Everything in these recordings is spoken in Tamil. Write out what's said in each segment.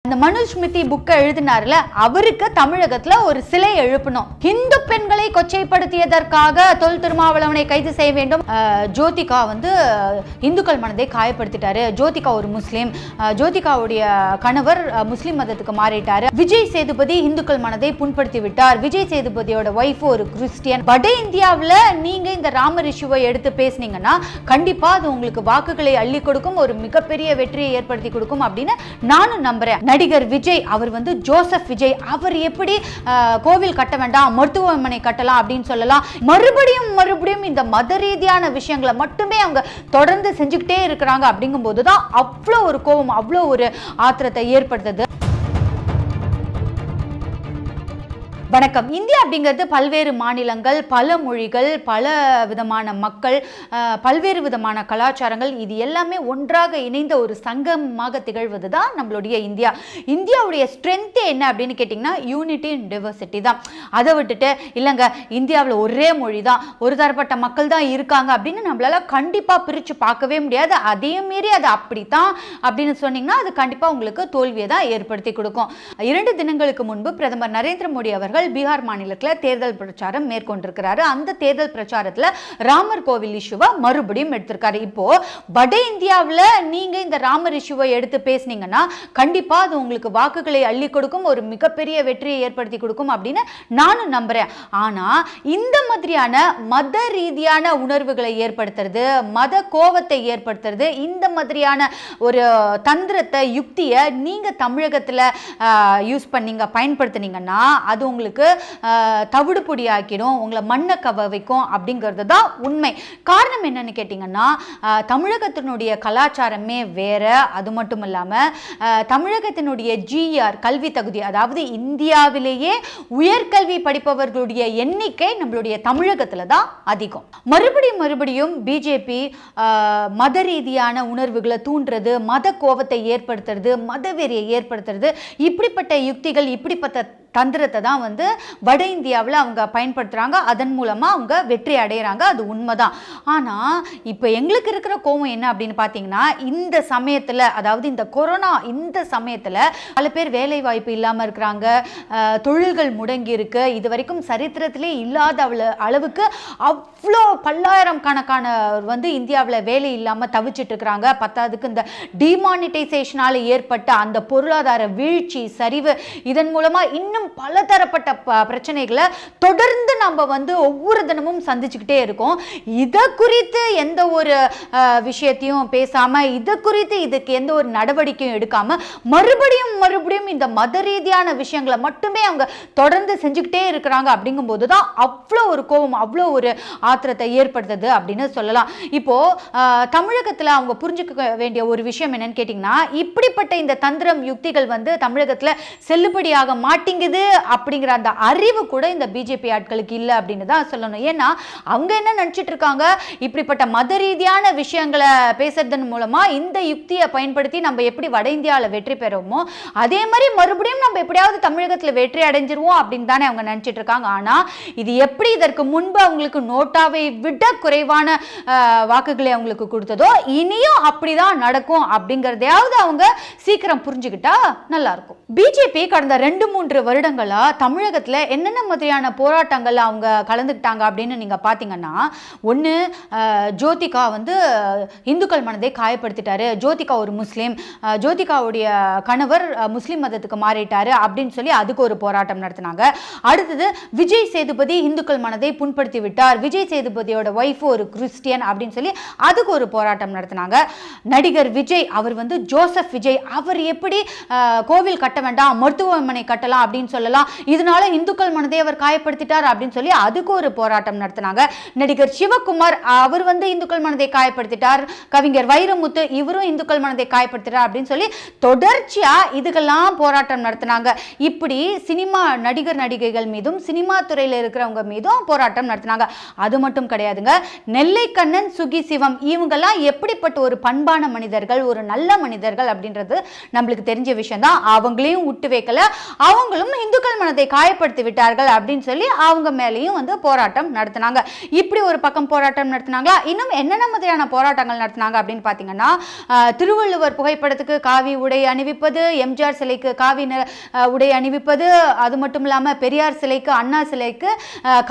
இந்த மனுஸ்மிருதி புக்கை எழுதினார்ல, அவருக்கு தமிழகத்துல ஒரு சிலை எழுப்பணும். இந்து பெண்களை கொச்சைப்படுத்தியதற்காக தொல் திருமாவளவனை கைது செய்ய வேண்டும். ஜோதிகா வந்து இந்துக்கள் மனதை காயப்படுத்திட்டாரு. ஜோதிகா ஒரு முஸ்லீம், ஜோதிகாவுடைய கணவர் முஸ்லீம் மதத்துக்கு மாறிட்டாரு. விஜய் சேதுபதி இந்துக்கள் மனதை புண்படுத்தி விட்டார். விஜய் சேதுபதியோட வைஃப் ஒரு கிறிஸ்டியன். வட இந்தியாவில் நீங்க இந்த ராமர் இஷ்யூவை எடுத்து பேசுனீங்கன்னா கண்டிப்பா அது உங்களுக்கு வாக்குகளை அள்ளி கொடுக்கும், ஒரு மிகப்பெரிய வெற்றியை ஏற்படுத்தி கொடுக்கும் அப்படின்னு நானும் நம்புறேன். நடிகர் விஜய் அவர் வந்து ஜோசப் விஜய், அவர் எப்படி கோவில் கட்ட வேண்டாம் மருத்துவமனை கட்டலாம் அப்படின்னு சொல்லலாம். மறுபடியும் இந்த மத ரீதியான விஷயங்களை மட்டுமே அவங்க தொடர்ந்து செஞ்சுக்கிட்டே இருக்கிறாங்க. அப்படிங்கும் போதுதான் அவ்வளோ ஒரு கோபம், அவ்வளோ ஒரு ஆத்திரத்தை ஏற்படுத்துது. வணக்கம். இந்தியா அப்படிங்கிறது பல்வேறு மாநிலங்கள், பல மொழிகள், பல விதமான மக்கள், பல்வேறு விதமான கலாச்சாரங்கள், இது எல்லாமே ஒன்றாக இணைந்த ஒரு சங்கமாக திகழ்வது தான் நம்மளுடைய இந்தியா. இந்தியாவுடைய ஸ்ட்ரென்த்தே என்ன அப்படின்னு கேட்டிங்கன்னா யூனிட்டி அண்ட் டைவர்சிட்டி தான். அதை விட்டுட்டு இல்லைங்க இந்தியாவில் ஒரே மொழி தான், ஒரு தரப்பட்ட மக்கள் தான் இருக்காங்க அப்படின்னு நம்மளால கண்டிப்பாக பிரித்து பார்க்கவே முடியாது. அதையும் மீறி அது அப்படித்தான் அப்படின்னு சொன்னீங்கன்னா அது கண்டிப்பாக உங்களுக்கு தோல்வியை தான் ஏற்படுத்தி கொடுக்கும். 2 தினங்களுக்கு முன்பு பிரதமர் நரேந்திர மோடி அவர்கள் பீகார் மாநிலத்தில் தேர்தல் பிரச்சாரம் மேற்கொண்டிருக்கிறாரு. அந்த தேர்தல் பிரச்சாரத்தில் ராமர் கோவில் இஷ்யூவை மறுபடியும் எடுத்திருக்காரு. இப்போ வட இந்தியாவில் நீங்க இந்த ராமர் இஷ்யூவை எடுத்து பேசுனீங்கன்னா கண்டிப்பா அது உங்களுக்கு வாக்குகளை அள்ளி கொடுக்கும், ஒரு மிகப்பெரிய வெற்றியை ஏற்படுத்தி கொடுக்கும் அப்படின்னு நானும் நம்புறேன். ஆனா இந்த மாதிரியான மத ரீதியான உணர்வுகளை ஏற்படுத்துறது, மத கோபத்தை ஏற்படுத்துறது, இந்த மாதிரியான ஒரு தந்திரத்தை யுக்தியை நீங்க தமிழகத்தில் யூஸ் பண்ணீங்க, பயன்படுத்தினீங்கன்னா அது உங்களுக்கு தவிடு பொடியாக்கிடும், உங்களை மண்ணை கவ வைக்கும் அப்படிங்கிறது தான் உண்மை. காரணம் என்னன்னு கேட்டிங்கன்னா தமிழகத்தினுடைய கலாச்சாரமே வேற. அது மட்டும் இல்லாமல் தமிழகத்தினுடைய GR கல்வி தகுதி, அதாவது இந்தியாவிலேயே உயர்கல்வி படிப்பவர்களுடைய எண்ணிக்கை நம்மளுடைய தமிழகத்தில் தான் அதிகம். மறுபடியும் பிஜேபி மத ரீதியான உணர்வுகளை தூண்டுறது, மத கோபத்தை ஏற்படுத்துறது, மத வெறியை ஏற்படுத்துறது, இப்படிப்பட்ட யுக்திகள், இப்படிப்பட்ட தந்திரத்தை தான் வந்து வட இந்தியாவில் அவங்க பயன்படுத்துகிறாங்க. அதன் மூலமாக அவங்க வெற்றி அடைகிறாங்க. அது உண்மைதான். ஆனால் இப்போ எங்களுக்கு இருக்கிற கோபம் என்ன அப்படின்னு பார்த்தீங்கன்னா இந்த சமயத்தில், அதாவது இந்த கொரோனா இந்த சமயத்தில் பல பேர் வேலை வாய்ப்பு இல்லாமல் இருக்கிறாங்க, தொழில்கள் முடங்கி இருக்கு. இது வரைக்கும் சரித்திரத்திலே இல்லாத அளவுக்கு அவ்வளோ பல்லாயிரம் கணக்கான வந்து இந்தியாவில் வேலை இல்லாமல் தவிச்சிட்டு இருக்கிறாங்க. பத்தாவதுக்கு இந்த டிமானிட்டைசேஷனால் ஏற்பட்ட அந்த பொருளாதார வீழ்ச்சி, சரிவு, இதன் மூலமாக இன்னும் பலதரப்பட்ட பிரச்சனைகளை தொடர்ந்து நம்ம வந்து ஒவ்வொரு தினமும் சந்திச்சுக்கிட்டே இருக்கோம். இதை குறித்து எந்த ஒரு விஷயத்தையும் பேசாம, இதை குறித்து இதுக்கு எந்த ஒரு நடவடிக்கையும் எடுக்காம மறுபடியும் இந்த மத ரீதியான விஷயங்களை மட்டுமே அவங்க தொடர்ந்து செஞ்சுக்கிட்டே இருக்கிறாங்க. அப்படிங்கும் போதுதான் அவ்வளோ ஒரு கோபம், அவ்வளோ ஒரு ஆத்திரத்தை ஏற்படுத்துது அப்படின்னு சொல்லலாம். இப்போ தமிழகத்தில் அவங்க புரிஞ்சுக்க வேண்டிய ஒரு விஷயம் என்னன்னு கேட்டிங்கன்னா இப்படிப்பட்ட இந்த தந்திரம் யுக்திகள் வந்து தமிழகத்தில் செல்லுபடியாக மாட்டேங்குது அப்படிங்கிற அந்த அறிவு கூட இந்த பிஜேபி ஆட்களுக்கு இல்லை அப்படின்னு தான் சொல்லணும். ஏன்னா அவங்க என்ன நினைச்சிட்டு இருக்காங்க, இப்படிப்பட்ட மத ரீதியான விஷயங்களை பேசுறதன் மூலமா இந்த யுக்தியை பயன்படுத்தி நம்ம எப்படி வட இந்தியாவில் வெற்றி பெறுவோமோ அதே மாதிரி மறுபடியும் நம்ம எப்படியாவது தமிழகத்தில் வெற்றி அடைஞ்சிருவோம் அப்படின்னு தானே அவங்க நினைச்சிட்டு இருக்காங்க. ஆனா இது எப்படி இதற்கு முன்பு அவங்களுக்கு நோட்டாவை விட குறைவான வாக்குகளை அவங்களுக்கு கொடுத்ததோ இனியும் அப்படிதான் நடக்கும் அப்படிங்கறதையாவது அவங்க சீக்கிரம் புரிஞ்சுக்கிட்டா நல்லா இருக்கும். பிஜேபி கடந்த 2-3 வருடங்களா தமிழகத்தில் என்னென்ன மாதிரியான போராட்டங்கள் அவங்க கலந்துக்கிட்டாங்க அப்படின்னு நீங்க பார்த்தீங்கன்னா, ஒன்று ஜோதிகா வந்து இந்துக்கள் மனதை காயப்படுத்திட்டாரு, ஜோதிகா ஒரு முஸ்லீம், ஜோதிகாவுடைய கணவர் முஸ்லீம் மதத்துக்கு மாறிட்டாரு அப்படின்னு சொல்லி அதுக்கு ஒரு போராட்டம் நடத்தினாங்க. அடுத்தது விஜய் சேதுபதி இந்துக்கள் மனதை புண்படுத்தி விட்டார், விஜய் சேதுபதியோட வைஃப் ஒரு கிறிஸ்டியன் அப்படின்னு சொல்லி அதுக்கு ஒரு போராட்டம் நடத்தினாங்க. நடிகர் விஜய் அவர் வந்து ஜோசப் விஜய், அவர் எப்படி கோவில் கட்ட வேண்டாம் மருத்துவமனை கட்டலாம் அப்படின்னு சொல்லலாம், இதனால இந்துக்கள் மனதை அவர் காயப்படுத்திட்டார் அப்படின்னு சொல்லி அதுக்கு ஒரு போராட்டம் நடத்தினாங்க. நடிகர் சிவகுமார் அவர் வந்து இந்துக்கள் மனதை காயப்படுத்திட்டார், கவிஞர் வைரமுத்து இவரும் இந்துக்கள் மனதை காயப்படுத்திட்டார் அப்படின்னு சொல்லி தொடர்ச்சியா இதுக்கெல்லாம் போராட்டம் நடத்தினாங்க. இப்படி சினிமா நடிகர் நடிகைகள் மீதும் சினிமா துறையில் இருக்கிறவங்க மீதும் போராட்டம் நடத்தினாங்க. அது மட்டும் கிடையாதுங்க, நெல்லை கண்ணன், சுகி சிவம் இவங்கெல்லாம் எப்படிப்பட்ட ஒரு பண்பான மனிதர்கள், ஒரு நல்ல மனிதர்கள் அப்படின்றது நம்மளுக்கு தெரிஞ்ச விஷயம் தான். அவங்களையும் விட்டு வைக்கல, அவங்களும் இந்துக்கள் மனதை காயப்படுத்தி விட்டார்கள் அப்படின்னு சொல்லி அவங்க மேலேயும் வந்து போராட்டம் நடத்தினாங்க. இப்படி ஒரு பக்கம் போராட்டம் நடத்தினாங்களா? இன்னும் என்னென்ன மாதிரியான போராட்டங்கள் நடத்தினாங்க அப்படின்னு பார்த்தீங்கன்னா, திருவள்ளுவர் புகைப்படத்துக்கு காவி உடை அணிவிப்பது, எம்ஜிஆர் சிலைக்கு காவி உடை அணிவிப்பது, அது மட்டும் இல்லாமல் பெரியார் சிலைக்கு அண்ணா சிலைக்கு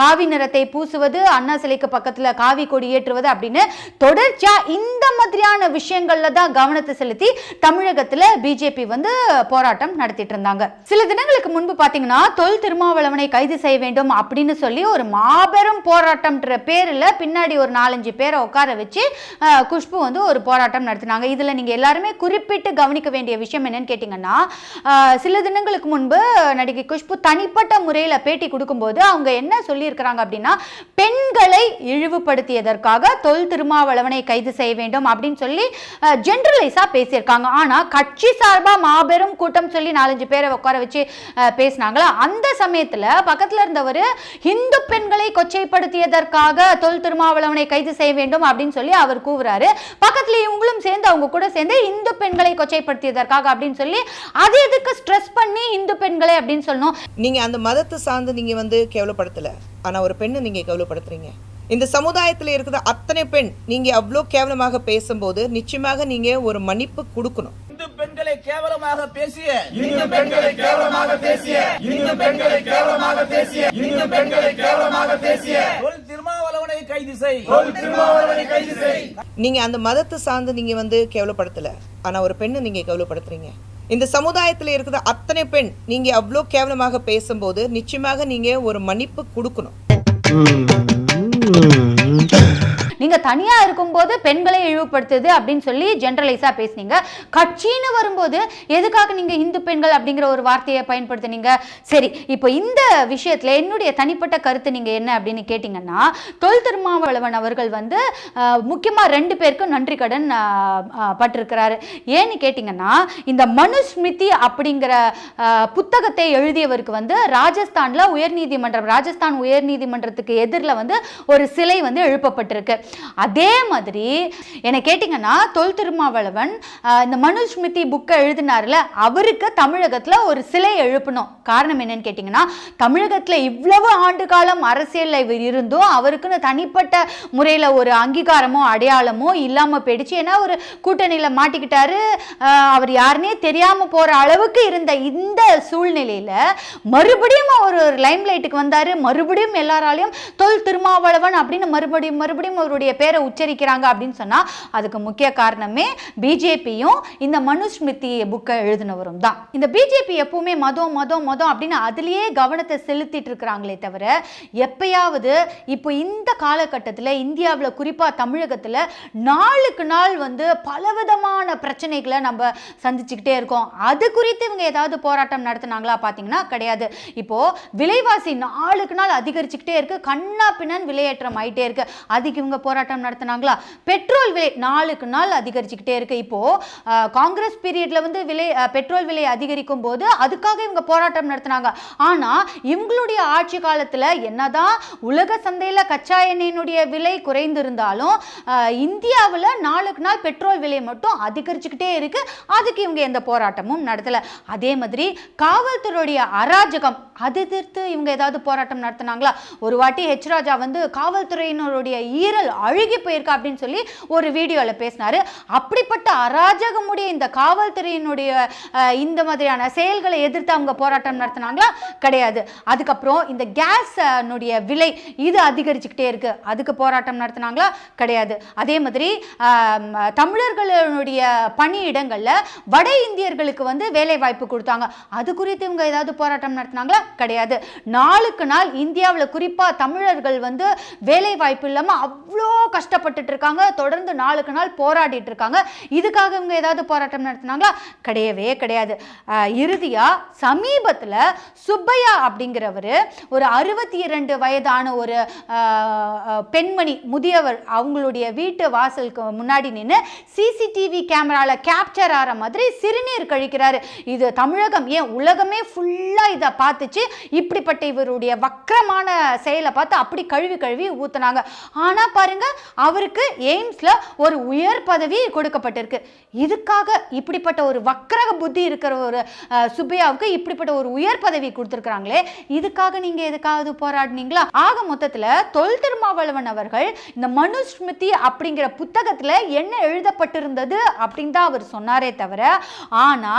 காவி நிறத்தை பூசுவது, அண்ணா சிலைக்கு பக்கத்தில் காவி கொடி ஏற்றுவது அப்படின்னு தொடர்ச்சியா இந்த மாதிரியான விஷயங்கள்ல தான் கவனத்தை செலுத்தி தமிழகத்தில் பிஜேபி வந்து போராட்டம் நடத்திட்டு இருந்தாங்க. சில தினங்களுக்கு முன்பு பார்த்தீங்கன்னா தொல் திருமாவளவனை கைது செய்ய வேண்டும் அப்படின்னு சொல்லி ஒரு மாபெரும் போராட்டம்ன்ற பேரில் பின்னாடி ஒரு 4-5 பேரை உட்கார வச்சு குஷ்பு வந்து ஒரு போராட்டம் நடத்தினாங்க. இதில் நீங்கள் எல்லாருமே குறிப்பிட்டு கவனிக்க வேண்டிய விஷயம் என்னன்னு கேட்டிங்கன்னா, சில தினங்களுக்கு முன்பு நடிகை குஷ்பு தனிப்பட்ட முறையில் பேட்டி கொடுக்கும்போது அவங்க என்ன சொல்லியிருக்கிறாங்க அப்படின்னா, பெண்களை இழிவுபடுத்தியதற்காக தொல் திருமாவளவனை கைது செய்ய வேண்டும் அப்படின்னு சொல்லி ஜெனரலைஸா பேசியிருக்காங்க. ஆனா கட்சி சார்பா மாபெரும் கூட்டம் சொல்லி 4-5 பேரை உட்கார வச்சு பேசினாங்களா, அந்த சமயத்துல பக்கத்துல இருந்தவர் இந்து பெண்களை கொச்சைப்படுத்தியதற்காக தொல் திருமாவளவனை கைது செய்ய வேண்டும் அப்படின்னு சொல்லி அவர் கூவுறாரு. பக்கத்துல இவங்களும் சேர்ந்து அவங்க கூட சேர்ந்து இந்து பெண்களை கொச்சைப்படுத்தியதற்காக அப்படின்னு சொல்லி அது எதுக்கு ஸ்ட்ரெஸ் பண்ணி இந்து பெண்களை அப்படின்னு சொல்லணும்? நீங்க அந்த மதத்தை சார்ந்து நீங்க வந்து கேவலப்படுத்தல, ஆனா ஒரு பெண்ணை நீங்க கேவலப்படுத்துறீங்க. இந்த சமுதாயத்தில் இருக்கிற அத்தனை பெண் நீங்க அவ்வளோ கேவலமாக பேசும்போது நிச்சயமாக நீங்க ஒரு மன்னிப்பு கொடுக்கணும். இந்து பெண்களை கேவலமாக பேசிய தொல் திருமாவளவனை கைது செய். நீங்க அந்த மதத்தை சார்ந்து நீங்க வந்து கேவலப்படுத்தல, ஆனா ஒரு பெண்ணை நீங்க கேவலப்படுத்துறீங்க. இந்த சமுதாயத்தில் இருக்கிற அத்தனை பெண் நீங்க அவ்வளோ கேவலமாக பேசும்போது நிச்சயமாக நீங்க ஒரு மன்னிப்பு கொடுக்கணும். நீங்க தனியா இருக்கும்போது பெண்களை இழிவுபடுத்துது அப்படின்னு சொல்லி ஜெனரலைஸா பேசுனீங்க. கட்சின்னு வரும்போது எதுக்காக நீங்க இந்து பெண்கள் அப்படிங்கிற ஒரு வார்த்தையை பயன்படுத்தினீங்க? சரி, இப்போ இந்த விஷயத்துல என்னுடைய தனிப்பட்ட கருத்து நீங்க என்ன அப்படின்னு கேட்டீங்கன்னா, தொல் திருமாவளவன் அவர்கள் வந்து முக்கியமா 2 பேருக்கு நன்றி கடன் பட்டிருக்கிறாரு. ஏன்னு கேட்டீங்கன்னா, இந்த மனுஸ்மிருதி அப்படிங்கிற புத்தகத்தை எழுதியவருக்கு வந்து ராஜஸ்தான் உயர்நீதிமன்றத்துக்கு எதிரில் வந்து ஒரு சிலை வந்து எழுப்பப்பட்டிருக்கு. அதே மாதிரி என்ன கேட்டீங்கன்னா, தொல் திருமாவளவன் இந்த மனுஸ்மிருதி புக்கை எழுதினார்ல, அவருக்கு தமிழகத்தில் ஒரு சிலை எழுப்பணும். காரணம் என்னன்னு கேட்டீங்கன்னா, தமிழகத்தில் இவ்வளவு ஆண்டு காலம் அரசியல் இருந்தும் அவருக்குன்னு தனிப்பட்ட முறையில் ஒரு அங்கீகாரமோ அடையாளமோ இல்லாமல் போயிடுச்சு. ஏன்னா ஒரு கூட்டணியில் மாட்டிக்கிட்டாரு, அவர் யாருன்னே தெரியாமல் போகிற அளவுக்கு இருந்த இந்த சூழ்நிலையில் மறுபடியும் ஒரு லைம் லைட்டுக்கு வந்தார். மறுபடியும் எல்லாராலையும் தொல் திருமாவளவன் அப்படின்னு மறுபடியும் அவருடைய பேரை உச்சரிக்கிறாங்க அப்படின்னு சொன்னா அதுக்கு முக்கிய காரணமே பிஜேபியும் இந்த மனுஸ்மிருதி புக்கை எழுதினவரும் தான். இந்த பிஜேபி எப்பவுமே மதம் அப்படின்னு அதுலயே கவனத்தை செலுத்திட்டு இருக்கிறாங்களே தவிர, எப்பயாவது இப்போ இந்த காலகட்டத்தில் இந்தியாவில் குறிப்பா தமிழகத்தில் நாளுக்கு நாள் வந்து பலவிதமான பிரச்சனைகளை நம்ம சந்திச்சுக்கிட்டே இருக்கோம். அது குறித்து இவங்க ஏதாவது போராட்டம் நடத்தினாங்களா பார்த்தீங்கன்னா கிடையாது. இப்போ விலைவாசி நாளுக்கு நாள் அதிகரிச்சுக்கிட்டே இருக்கு, கண்ணா பின்னான் விலையேற்றம் ஆயிட்டே இருக்கு. அதுக்கு இவங்க போராட்டம் நடத்தினாங்களா? பெட்ரோல் விலை நாளுக்கு நாள் அதிகரிச்சுக்கிட்டே இருக்கு. இப்போ காங்கிரஸ் பீரியட்ல வந்து பெட்ரோல் விலை அதிகரிக்கும் போது அதுக்காக இவங்க போராட்டம் நடத்தினாங்க. ஆனா இவங்களுடைய ஆட்சி காலத்துல என்னதான் உலக சந்தையில கச்சா எண்ணெயினுடைய விலை குறைந்திருந்தாலும் இந்தியாவில் நாளுக்கு நாள் பெட்ரோல் விலை மட்டும் அதிகரிச்சுக்கிட்டே இருக்கு. அதுக்கு இவங்க எந்த போராட்டமும் நடத்தல. அதே மாதிரி காவல்துறையுடைய அராஜகம், அது எதிர்த்து இவங்க ஏதாவது போராட்டம் நடத்தினாங்களா? ஒரு வாட்டி ஹெச் ராஜா வந்து காவல்துறையினருடைய ஈரல் அழுகி போயிருக்கா அப்படின்னு சொல்லி ஒரு வீடியோவில் பேசினாரு. அப்படிப்பட்ட அராஜகமுடைய இந்த காவல்துறையினுடைய இந்த மாதிரியான செயல்களை எதிர்த்து அவங்க போராட்டம் நடத்தினாங்களா? கிடையாது. அதுக்கப்புறம் இந்த கேஸ் விலை இது அதிகரிச்சுக்கிட்டே இருக்கு, அதுக்கு போராட்டம் நடத்தினாங்களா? கிடையாது. அதே மாதிரி தமிழர்களுடைய பணியிடங்கள்ல வட இந்தியர்களுக்கு வந்து வேலை வாய்ப்பு கொடுத்தாங்க, அது குறித்து இவங்க ஏதாவது போராட்டம் நடத்தினாங்களா? கிடையாது. நாளுக்கு நாள் இந்தியாவில் குறிப்பா தமிழர்கள் வந்து வேலை வாய்ப்பு இல்லாம அவ்வளோ கஷ்டப்பட்டுட்டு இருக்காங்க, தொடர்ந்து நாளுக்கு நாள் போராடிட்டு இருக்காங்க. இதுக்காக இவங்க ஏதாவது போராட்டம் நடத்தினாங்களா? கிடையவே கிடையாது. இறுதியா சமீபத்தில் சுப்பையா அப்படிங்கிறவர் ஒரு 62 வயதான ஒரு பெண்மணி முதியவர் அவங்களுடைய வீட்டு வாசலுக்கு முன்னாடி நின்று சிசிடிவி கேமரால கேப்சர் ஆகிற மாதிரி சிறுநீர் கழிக்கிறாரு. இது தமிழகம் ஏன் உலகமே ஃபுல்லா இதை பார்த்துச்சு. இப்படிப்பட்ட இவருடைய வக்கரமான செயலை பார்த்து அப்படி கழுவி ஊத்துனாங்க. ஆனா பாருங்க, பாருங்க, அவருக்கு எய்ம்ஸ்ல ஒரு உயர் பதவி கொடுக்கப்பட்டிருக்கு. இதுக்காக இப்படிப்பட்ட ஒரு வக்கரக புத்தி இருக்கிற ஒரு சுப்பையாவுக்கு இப்படிப்பட்ட ஒரு உயர் பதவி கொடுத்துருக்காங்களே, இதுக்காக நீங்க எதுக்காவது போராடினீங்களா? ஆக மொத்தத்துல தொல் திருமாவளவன் அவர்கள் இந்த மனுஸ்மிருதி அப்படிங்கிற புத்தகத்துல என்ன எழுதப்பட்டிருந்தது அப்படின்னு தான் அவர் சொன்னாரே தவிர, ஆனா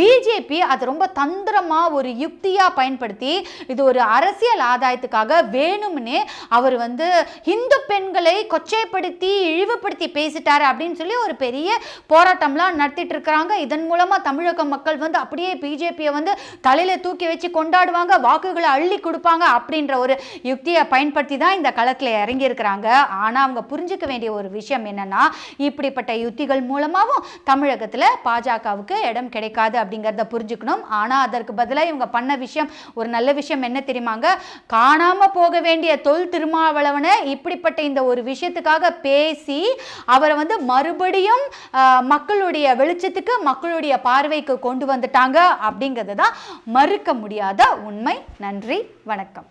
பிஜேபி அது ரொம்ப தந்திரமா ஒரு யுக்தியா பயன்படுத்தி இது ஒரு அரசியல் ஆதாயத்துக்காக வேணும்னே அவர் வந்து இந்து பெண்களை கொச்சைப்படுத்தி இழிவுபடுத்தி பேசிட்டாரு அப்படின்னு சொல்லி ஒரு பெரிய போராட்டம்லாம் நடத்திட்டு இருக்கிறாங்க. இதன் மூலமா தமிழக மக்கள் வந்து அப்படியே பிஜேபியை வந்து தலையில தூக்கி வச்சு கொண்டாடுவாங்க, வாக்குகளை அள்ளி கொடுப்பாங்க அப்படின்ற ஒரு யுக்தியை பயன்படுத்தி தான் இந்த களத்தில் இறங்கி இருக்கிறாங்க. ஆனா அவங்க புரிஞ்சுக்க வேண்டிய ஒரு விஷயம் என்னன்னா, இப்படிப்பட்ட யுக்திகள் மூலமாகவும் தமிழகத்துல பாஜகவுக்கு இடம் கிடைக்காது அப்படிங்கிறத புரிஞ்சுக்கணும். ஆனா அதற்கு பதிலாக இவங்க பண்ண விஷயம், ஒரு நல்ல விஷயம் என்ன தெரியுமாங்க, காணாம போக வேண்டிய தொல் திருமாவளவனை இப்படிப்பட்ட இந்த ஒரு விஷயத்துக்காக பேசி அவரை வந்து மறுபடியும் மக்களுடைய வெளிச்சத்துக்கு மக்களுடைய பார்வைக்கு கொண்டு வந்துட்டாங்க அப்படிங்கிறது தான் மறுக்க முடியாத உண்மை. நன்றி, வணக்கம்.